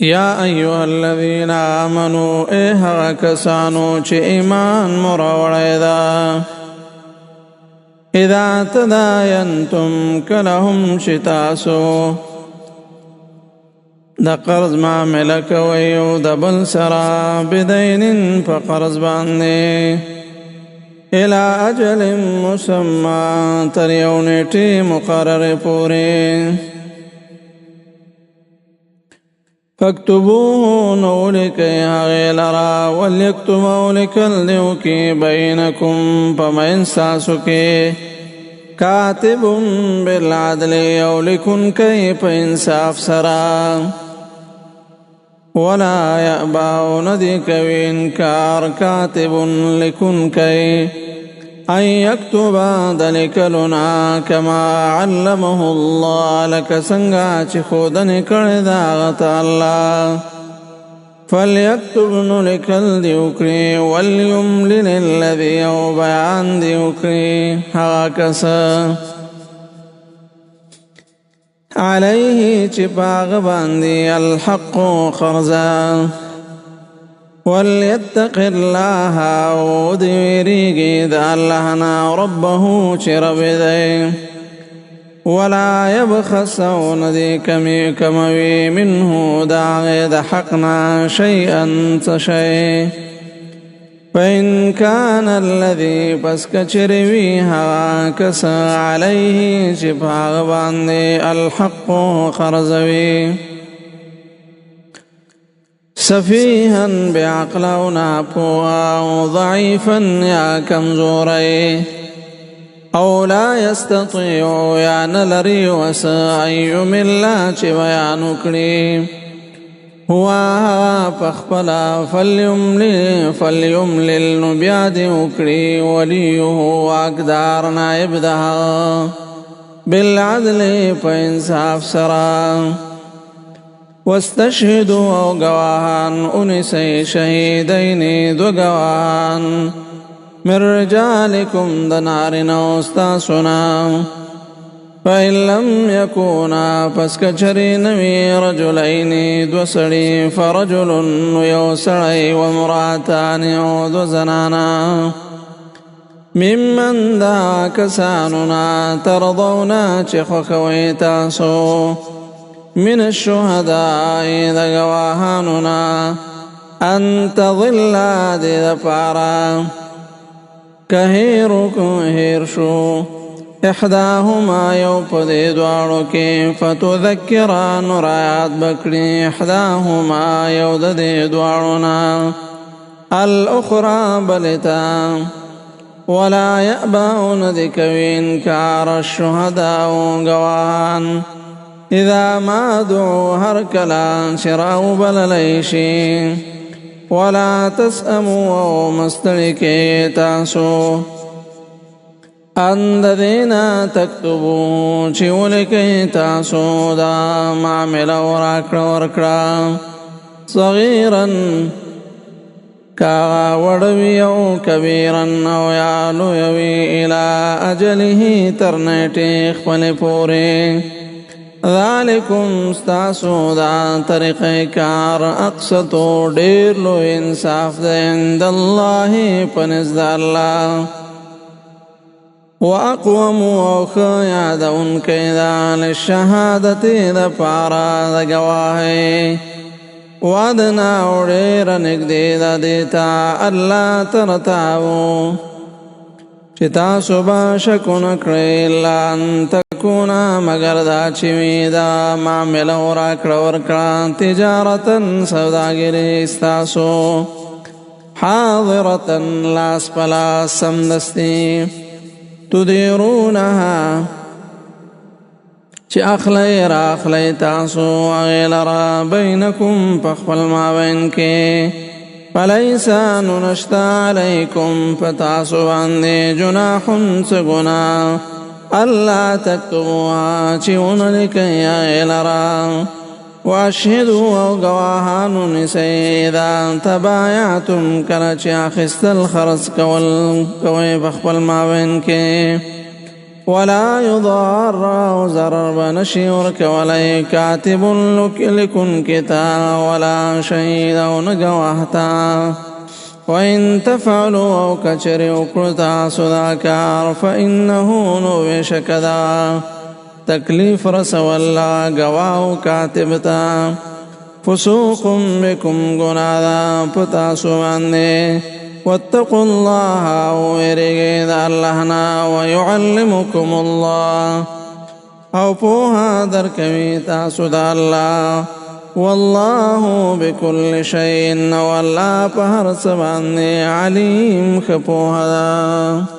یا ایها الذین آمنوا ای هغه کسانو چې ایمان مو راوړی ده، اذا تداینتم کله هم چې تاسو د قرض معامله کوئ او د بل سره بدین په قرض باندې الى اجل مسمى تر یو نیټې مقررې پورې فاکتبوه نو لیکئ هغې لره وليکتب او لیکل دې وکړي بینکم په منځ ستاسو کې کاتب بالعدل او لیکونکی په انصاف سره ولا یأبا او ندی کوي انکار کاتب لیکونکی ان یکتب د لیکلنا کما علمه الله لکه څنګه چې ښودنې کړې ده هغه ته الله فلیکتب نو لیکل دې وکړي وليملل الذي او بیان دې وکړي هغه کس علیه چې په هغه باندې الحق قرض وليتق الله او دې ویریږي د الله نه ربه چې رب دی ولا يبخس او نه دې کموي منه د هغې د حق نه شیئا څه شی فإن كان الذي پس کچری وی هغه کس علیه چې په هغه باندې الحق قرض وي سفیها بعقل او ناپوه او ضعیفا یا کمزوری او لا یستطیع یا نلری وس ان یمل چې بیان وکړي هو فخپلا فلیملل نو بیا دې وکړي ولیه واقدار نائب ده بالعدل په انصاف سره واستشهدوا او گواهان انسی شهیدین دو گواهان من رجالکم د نارینه استاسنا فإن لم یکونا پس کچری نوی رجلین دو سړي فرجل یو سړی وامرأتان او دو زنانا ممن دا کسانونا ترضونا چې خوښوئ تاسو من الشهداء د گواهانونا ان تضل دې دپاره که هیر شو احداهما یو په دې دواړو کې فتذکر نو رایاد بکړي احداهما یو د دې دواړو نه الاخرى بلتا ولا یأبا ندی کوي انکار الشهداء گواهان اذا ما دعو هر کلا شراو بللی شي ولا تسأموا او مستړي کې تاسو ان دینا تکتبو چې ولیکئ تاسو دا معامله ورکړه صغیرا کا وړوي او کبیرا او یا لوی الى اجله تر نیټې خپلې پورې ذالکم ستاسو دا طریقې کار اقسطو ډېر لوی انصاف دی عند الله په نزد الله واقوم او یادونکی دا للشهادت دا پارا دا گواهی وادنا او ډېره نږدې ده دې ته الله ترتابو چې تاسو به شک ونه کړئ الا ان تکونه مګر دا چې وي دا معامله راکړه ورکړه تجارتا سوداګري ستاسو حاضرتا لاس په لاس سمدستي تدیرونها چې اخلی تاسو هغې لره بینکم په خپل مابین کې فلیس نو نشته علیکم په تاسو باندې جناح څه ګناه الله تکتبوها چې ونه لیکئ هغې لره واشهدوا او گواهانو نیسئ اذا تبایعتم کله چې اخیستل خرڅ کول کوئ په خپل مابین کې ولا يضار او ضرر بنشي ورکولی کاتب لکن کتاب ولا شهید او نگواهتا وإن تفعلوا او کچری اکرتا صداکار فإنه نوشکدا تکلیف رسو اللہ گواو کاتبتا فسوق بكم گنادا پتاسو باندے واتقوا الله ويرجد اللهنا ويعلمكم الله او پوها درکوی تاسو دا الله والله بكل شيء والله په هر څه باندې علیم خپوها